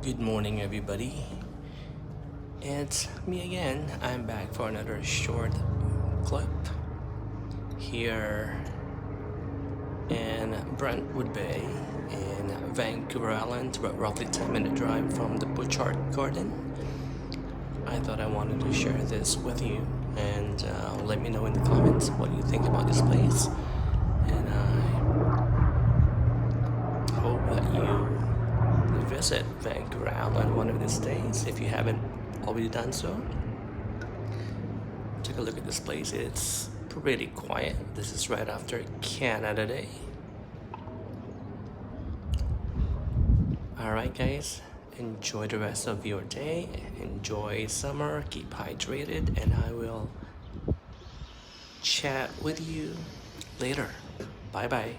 Good morning, everybody. It's me again. I'm back for another short clip here in Brentwood Bay in Vancouver Island, about roughly 10-minute drive from the Butchart Garden. I thought I wanted to share this with you and let me know in the comments what you think about this place. And I hope that you visit Vancouver Island one of these days if you haven't already done so. Take a look at this place. It's pretty quiet. This is right after Canada Day. Alright guys, enjoy the rest of your day. Enjoy summer, keep hydrated, and I will chat with you later. Bye bye.